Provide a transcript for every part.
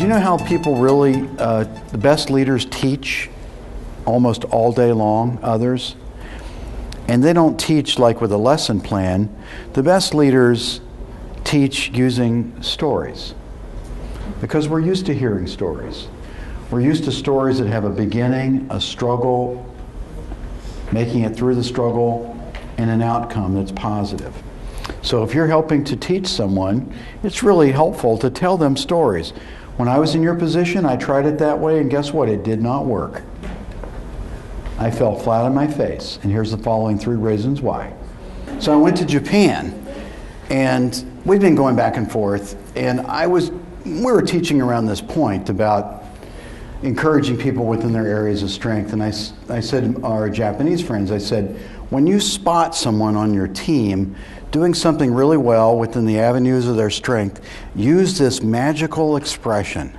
you know how people really, the best leaders teach almost all day long others? And they don't teach like with a lesson plan. The best leaders teach using stories, because we're used to hearing stories. We're used to stories that have a beginning, a struggle, making it through the struggle, and an outcome that's positive. So if you're helping to teach someone, it's really helpful to tell them stories. When I was in your position, I tried it that way, and guess what? It did not work. I fell flat on my face, and here's the following 3 reasons why. So I went to Japan, and we'd been going back and forth, and we were teaching around this point about encouraging people within their areas of strength. And I said to our Japanese friends, I said, when you spot someone on your team doing something really well within the avenues of their strength, use this magical expression.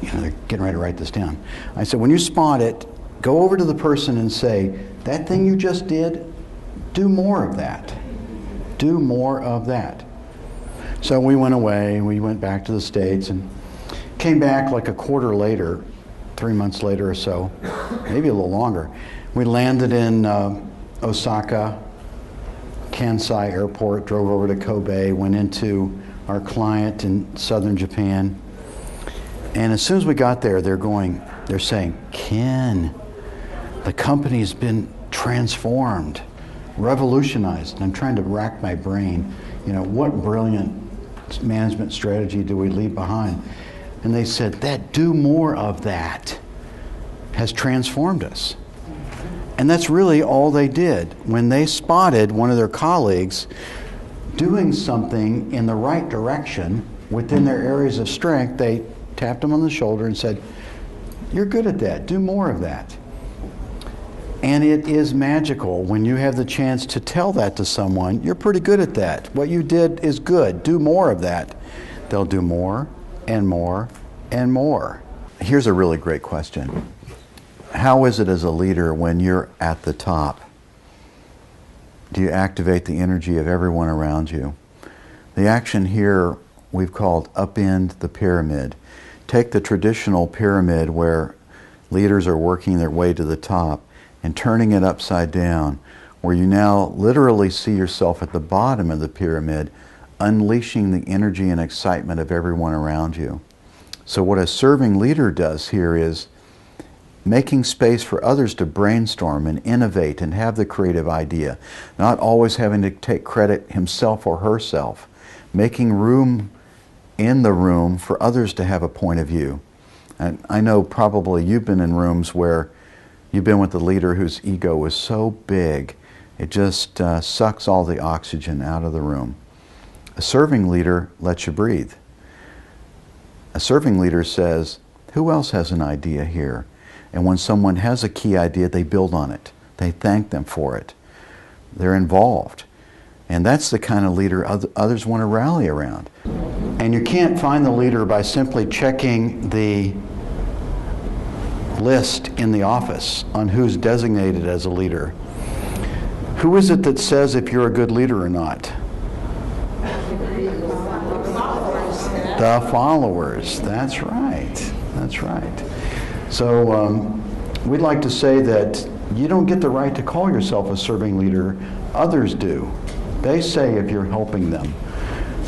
You know, they're getting ready to write this down. I said, when you spot it, go over to the person and say, that thing you just did, do more of that. Do more of that. So we went away, we went back to the States, and came back like a quarter later, 3 months later or so, maybe a little longer. We landed in Osaka, Kansai Airport, drove over to Kobe, went into our client in southern Japan. And as soon as we got there, they're saying, Ken, the company's been transformed, revolutionized. And I'm trying to rack my brain, you know, what brilliant management strategy do we leave behind? And they said, that do more of that has transformed us. And that's really all they did. When they spotted one of their colleagues doing something in the right direction within their areas of strength, they tapped them on the shoulder and said, you're good at that, do more of that. And it is magical when you have the chance to tell that to someone, you're pretty good at that. What you did is good, do more of that. They'll do more and more and more. Here's a really great question. How is it as a leader when you're at the top? Do you activate the energy of everyone around you? The action here we've called upend the pyramid. Take the traditional pyramid where leaders are working their way to the top and turning it upside down, where you now literally see yourself at the bottom of the pyramid, unleashing the energy and excitement of everyone around you. So what a serving leader does here is making space for others to brainstorm and innovate and have the creative idea, not always having to take credit himself or herself, making room in the room for others to have a point of view. And I know probably you've been in rooms where you've been with a leader whose ego is so big, it just sucks all the oxygen out of the room. A serving leader lets you breathe. A serving leader says, who else has an idea here? And when someone has a key idea, they build on it. They thank them for it. They're involved. And that's the kind of leader others want to rally around. And you can't find the leader by simply checking the list in the office on who's designated as a leader. Who is it that says if you're a good leader or not? The followers. That's right. That's right. So we'd like to say that you don't get the right to call yourself a serving leader. Others do. They say if you're helping them.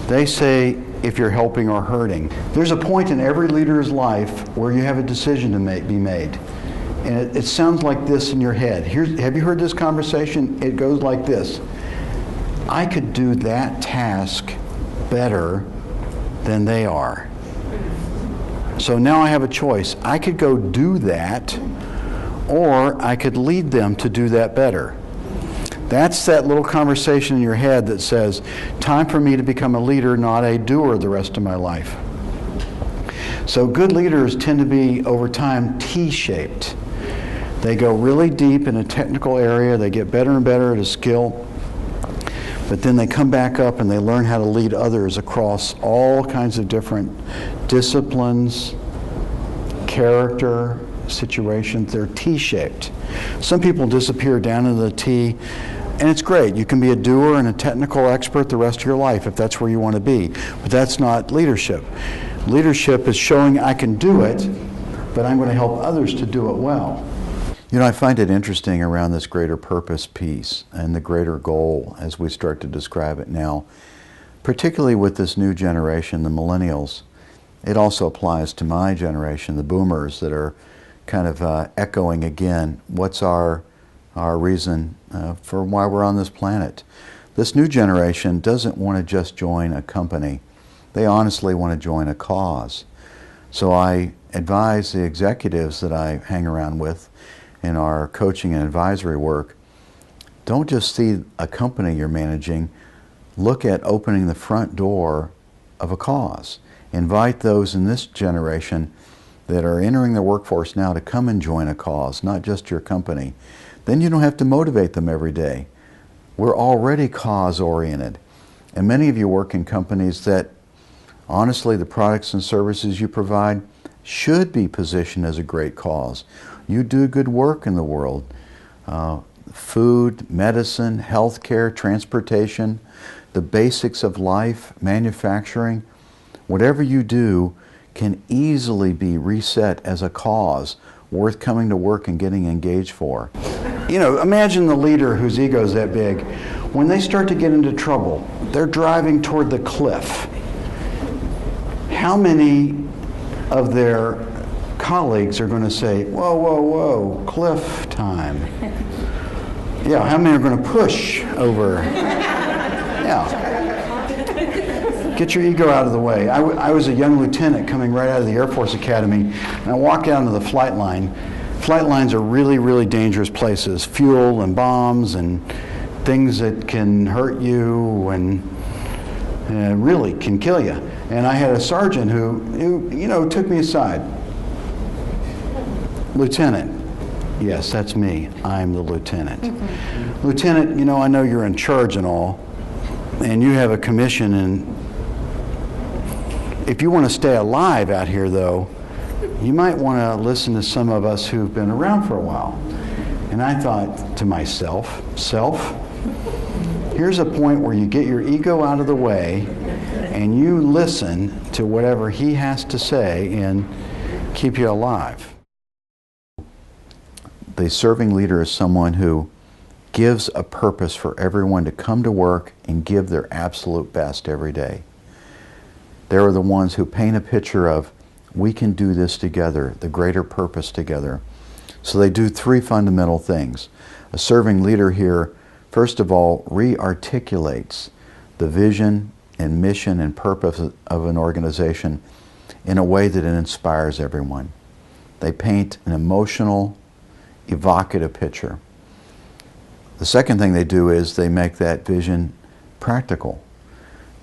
They say if you're helping or hurting. There's a point in every leader's life where you have a decision to be made. And it sounds like this in your head. Have you heard this conversation? It goes like this. I could do that task better than they are. So now I have a choice. I could go do that, or I could lead them to do that better. That's that little conversation in your head that says, time for me to become a leader, not a doer the rest of my life. So good leaders tend to be, over time, T-shaped. They go really deep in a technical area, they get better and better at a skill, but then they come back up and they learn how to lead others across all kinds of different disciplines, character, situations. They're T-shaped. Some people disappear down into the T, and it's great. You can be a doer and a technical expert the rest of your life if that's where you want to be, but that's not leadership. Leadership is showing I can do it, but I'm going to help others to do it well. You know, I find it interesting around this greater purpose piece and the greater goal as we start to describe it now, particularly with this new generation, the millennials. It also applies to my generation, the boomers, that are kind of echoing again, what's our reason for why we're on this planet. This new generation doesn't want to just join a company. They honestly want to join a cause. So I advise the executives that I hang around with in our coaching and advisory work, don't just see a company you're managing, look at opening the front door of a cause. Invite those in this generation that are entering the workforce now to come and join a cause, not just your company. Then you don't have to motivate them every day. We're already cause-oriented. And many of you work in companies that, honestly, the products and services you provide should be positioned as a great cause. You do good work in the world. Food, medicine, healthcare, transportation, the basics of life, manufacturing, whatever you do can easily be reset as a cause worth coming to work and getting engaged for. You know, imagine the leader whose ego is that big. When they start to get into trouble, they're driving toward the cliff. How many of their colleagues are going to say, whoa, whoa, whoa, cliff time? Yeah, how many are going to push over? Yeah. Get your ego out of the way. I was a young lieutenant coming right out of the Air Force Academy, and I walked out into the flight line. Flight lines are really, really dangerous places. Fuel and bombs and things that can hurt you and really can kill you. And I had a sergeant who you know, took me aside. Lieutenant. Yes, that's me. I'm the lieutenant. Lieutenant, you know, I know you're in charge and all, and you have a commission, and if you want to stay alive out here, though, you might want to listen to some of us who've been around for a while. And I thought to myself, here's a point where you get your ego out of the way and you listen to whatever he has to say and keep you alive. The serving leader is someone who gives a purpose for everyone to come to work and give their absolute best every day. They're the ones who paint a picture of, we can do this together, the greater purpose together. So they do three fundamental things. A serving leader here, first of all, re-articulates the vision and mission and purpose of an organization in a way that it inspires everyone. They paint an emotional, evocative picture. The second thing they do is they make that vision practical.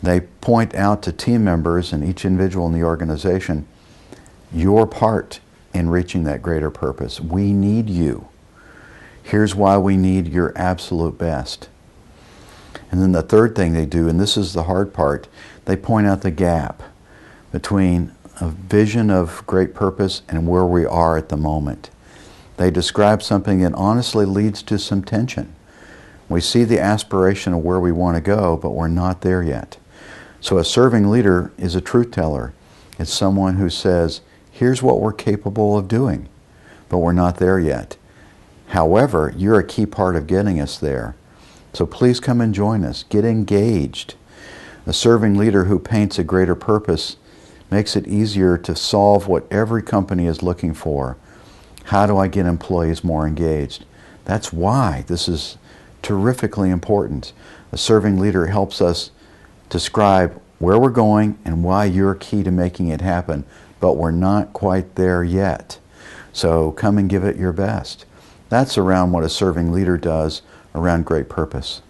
They point out to team members and each individual in the organization your part in reaching that greater purpose. We need you. Here's why we need your absolute best. And then the third thing they do, and this is the hard part, they point out the gap between a vision of great purpose and where we are at the moment. They describe something that honestly leads to some tension. We see the aspiration of where we want to go, but we're not there yet. So a serving leader is a truth teller. It's someone who says, here's what we're capable of doing, but we're not there yet. However, you're a key part of getting us there. So please come and join us. Get engaged. A serving leader who paints a greater purpose makes it easier to solve what every company is looking for. How do I get employees more engaged? That's why this is terrifically important. A serving leader helps us describe where we're going and why you're key to making it happen, but we're not quite there yet. So come and give it your best. That's around what a serving leader does around great purpose.